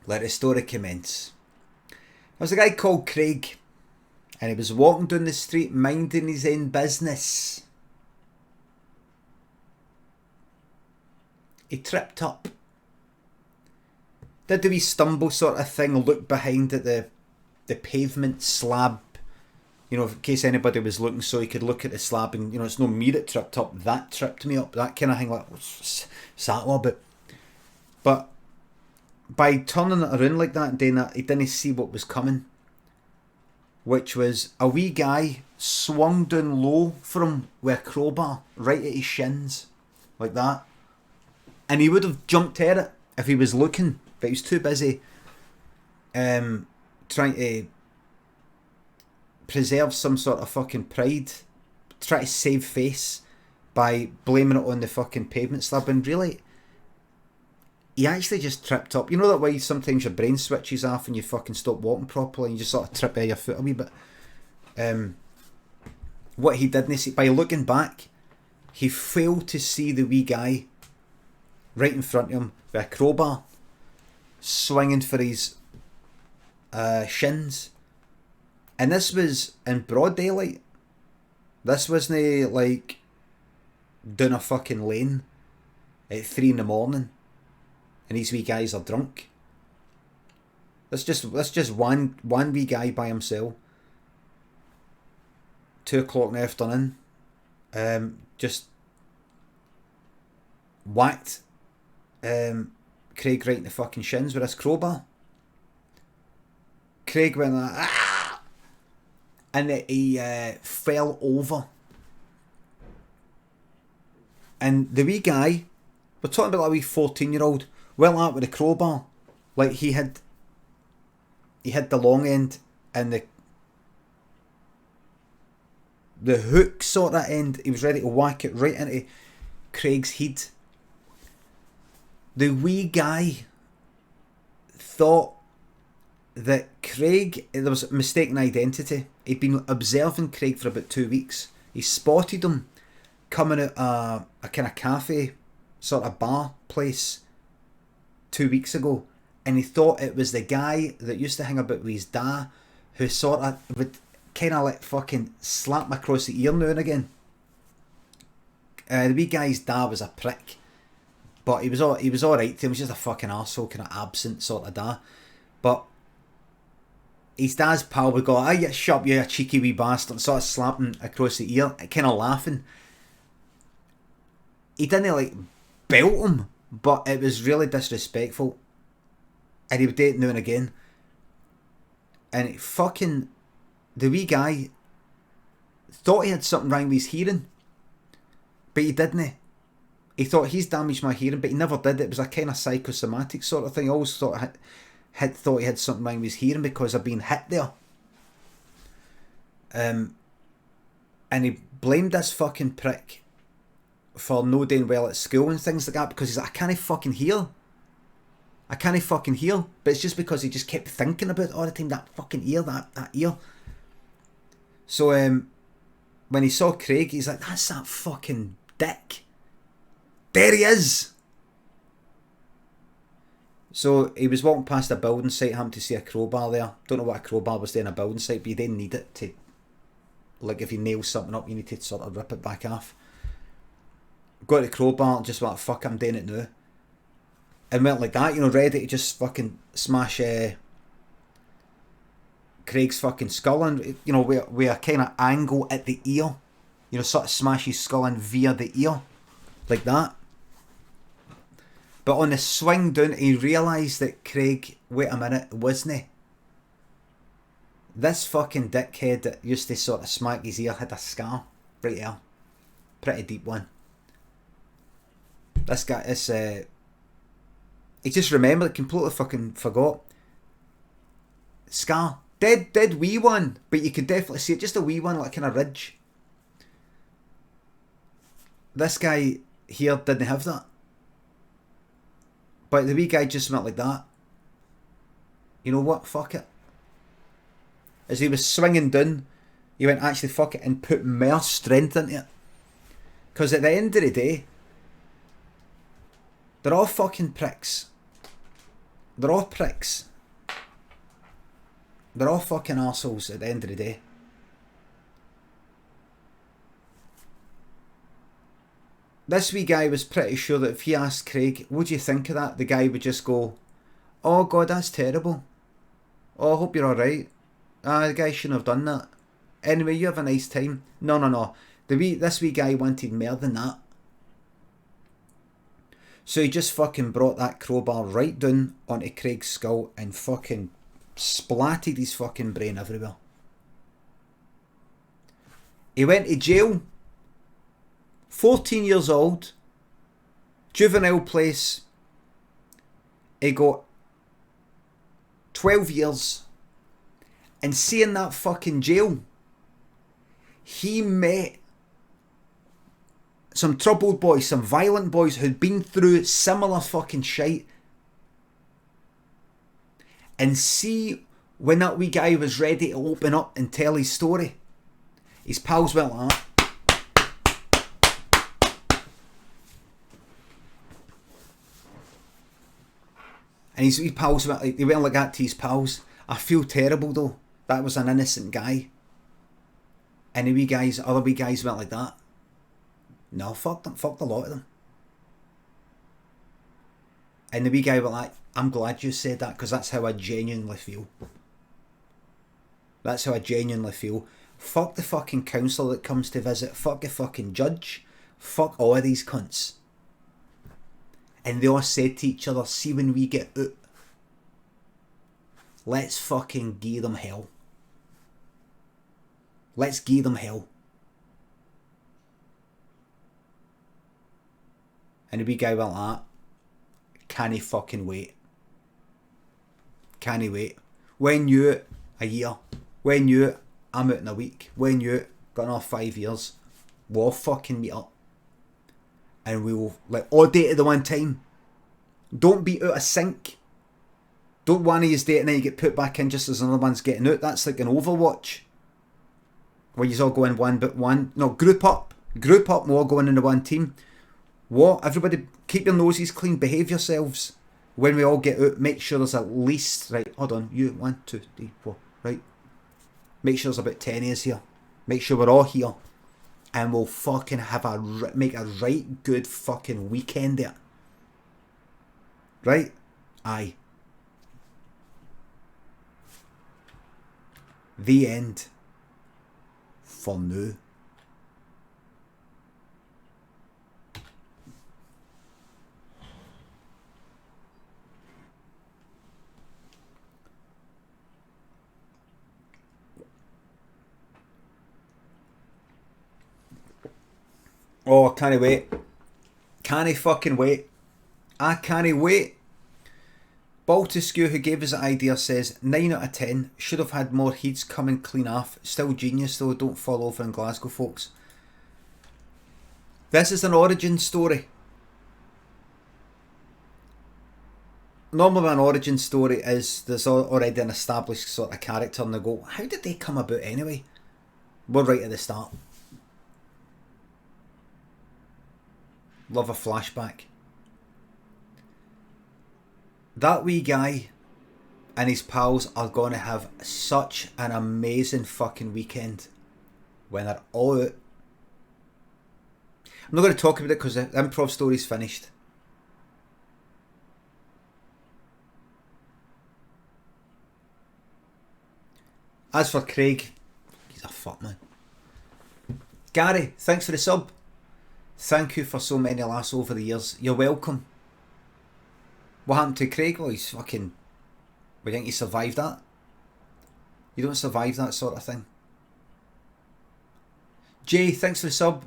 Let the story commence. There was a guy called Craig, and he was walking down the street minding his own business. He tripped up. Did the wee stumble sort of thing, look behind at the pavement slab, you know, in case anybody was looking, so he could look at the slab and, you know, it's no me that tripped up, that tripped me up, that kind of thing, like, what's that all about? But by turning it around like that and doing that, he didn't see what was coming, which was a wee guy swung down low for him with a crowbar right at his shins, like that. And he would have jumped at it if he was looking, but he was too busy trying to preserve some sort of fucking pride, try to save face by blaming it on the fucking pavement slab, and really, he actually just tripped up. You know that way sometimes your brain switches off and you fucking stop walking properly and you just sort of trip out your foot a wee bit. What he didn't see, by looking back, he failed to see the wee guy right in front of him with a crowbar swinging for his shins. And this was in broad daylight. This wasn't like down a fucking lane at 3 in the morning and these wee guys are drunk. That's just one wee guy by himself. 2 o'clock in the afternoon. Just whacked Craig right in the fucking shins with his crowbar. Craig went like, ah! And he fell over. And the wee guy, we're talking about like a wee 14-year-old, well out with a crowbar. Like he had the long end and the hook sort of end. He was ready to whack it right into Craig's head. The wee guy thought that Craig, there was mistaken identity. He'd been observing Craig for about 2 weeks. He spotted him coming out a kind of cafe, sort of bar place 2 weeks ago, and he thought it was the guy that used to hang about with his dad, who sort of would kind of like fucking slap him across the ear now and again. The wee guy's dad was a prick, but he was alright to him. He was just a fucking arsehole, kind of absent sort of dad. But his dad's pal would go, "Ah, you shut up, you cheeky wee bastard," sort of slapping across the ear, kind of laughing. He didn't like belt him, but it was really disrespectful. And he would do it now and again. And it fucking, the wee guy thought he had something wrong with his hearing, but he didn't. He thought he's damaged my hearing, but he never did. It was a kind of psychosomatic sort of thing. I always thought thought he had something wrong with his hearing because of being hit there. And he blamed this fucking prick for no doing well at school and things like that, because he's like, I can't fucking hear. But it's just because he just kept thinking about it all the time, that fucking ear, that ear. So when he saw Craig, he's like, that's that fucking dick. There he is. So he was walking past a building site, happened to see a crowbar there. Don't know what a crowbar was there in a building site, but you didn't need it to, like if you nail something up, you need to sort of rip it back off. Got the crowbar, just went, fuck, I'm doing it now. And went like that, you know, ready to just fucking smash Craig's fucking skull in, you know, with a kind of angle at the ear. You know, sort of smash his skull in via the ear. Like that. But on the swing down, he realised that Craig, wait a minute, wasn't he? This fucking dickhead that used to sort of smack his ear had a scar right here. Pretty deep one. This guy, he just remembered, completely fucking forgot. Scar. Dead wee one, but you could definitely see it, just a wee one, like kind of ridge. This guy here didn't have that. But the wee guy just went like that. You know what? Fuck it. As he was swinging down, he went, actually fuck it, and put more strength into it. Because at the end of the day, they're all fucking pricks. They're all pricks. They're all fucking arseholes at the end of the day. This wee guy was pretty sure that if he asked Craig, what do you think of that? The guy would just go, oh God, that's terrible. Oh, I hope you're alright. The guy shouldn't have done that. Anyway, you have a nice time. No. This wee guy wanted more than that. So he just fucking brought that crowbar right down onto Craig's skull and fucking splatted his fucking brain everywhere. He went to jail. 14 years old. Juvenile place. He got 12 years. And seeing that fucking jail, he met some troubled boys, some violent boys who'd been through similar fucking shite. And see, when that wee guy was ready to open up and tell his story, his pals went like that. And his wee pals went like, they went like that to his pals. I feel terrible though. That was an innocent guy. And the other wee guys went like that. No, fuck them. Fuck the lot of them. And the wee guy went like, I'm glad you said that because that's how I genuinely feel. That's how I genuinely feel. Fuck the fucking counsellor that comes to visit. Fuck the fucking judge. Fuck all of these cunts. And they all said to each other, see when we get out, let's fucking give them hell. Let's give them hell. And the wee guy went like that. Can he fucking wait? Can he wait? When you a year. When you I'm out in a week. When you got another 5 years. We'll fucking meet up. And we will like all date at the one time. Don't be out of sync. Don't one of you date and then you get put back in just as another one's getting out. That's like an Overwatch. Where you all go in one but one. No, group up. Group up and we're all going into one team. What? Everybody keep your noses clean. Behave yourselves. When we all get out, make sure there's at least, right, hold on, you, 1, 2, 3, 4, right. Make sure there's about 10 of us here. Make sure we're all here. And we'll fucking make a right good fucking weekend there. Right? Aye. The end. For now. Oh, can't wait. Can't fucking wait. I can't wait. Baltaskew, who gave us the idea, says 9 out of 10. Should have had more heats coming clean off. Still genius though, don't fall over in Glasgow, folks. This is an origin story. Normally an origin story is there's already an established sort of character and they go, how did they come about anyway? We're right at the start. Love a flashback. That wee guy and his pals are going to have such an amazing fucking weekend when they're all out. I'm not going to talk about it because the improv story's finished. As for Craig, he's a fuck man. Gary, thanks for the sub. Thank you for so many laughs over the years. You're welcome. What happened to Craig? Well, he's fucking... We think he survived that. You don't survive that sort of thing. Jay, thanks for the sub.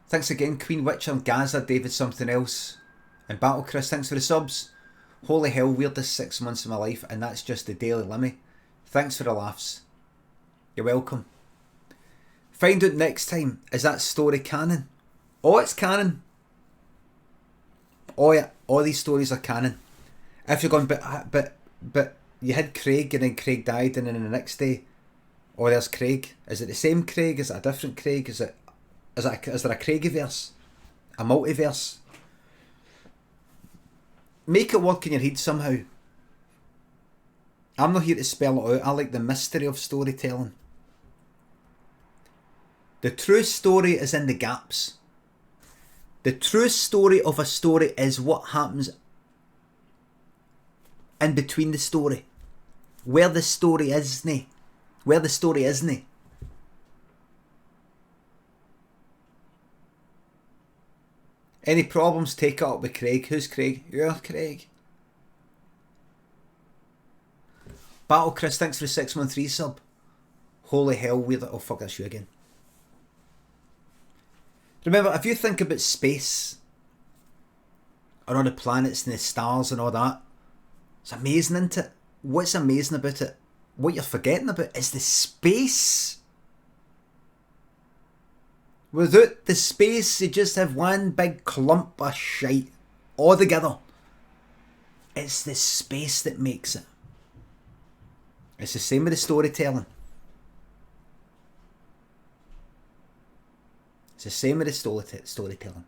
Thanks again, Queen Witcher, Gaza, David something else. And Battle Chris, thanks for the subs. Holy hell, weirdest 6 months of my life, and that's just the daily Limmy. Thanks for the laughs. You're welcome. Find out next time, is that story canon? Oh, it's canon. Oh yeah, all these stories are canon. If you're going, but you had Craig and then Craig died and then the next day, oh there's Craig. Is it the same Craig? Is it a different Craig? Is there a Craigiverse? A multiverse? Make it work in your head somehow. I'm not here to spell it out. I like the mystery of storytelling. The true story is in the gaps. The true story of a story is what happens in between the story. Where the story isn't. Where the story isn't. Any problems, take it up with Craig. Who's Craig? You're Craig. Battle Chris, thanks for the 6-month resub. Holy hell, weird. Oh fuck, that's you again. Remember, if you think about space, or all the planets and the stars and all that, it's amazing, isn't it? What's amazing about it, what you're forgetting about, is the space. Without the space, you just have one big clump of shite all together. It's the space that makes it. It's the same with the storytelling. It's the same with the storytelling.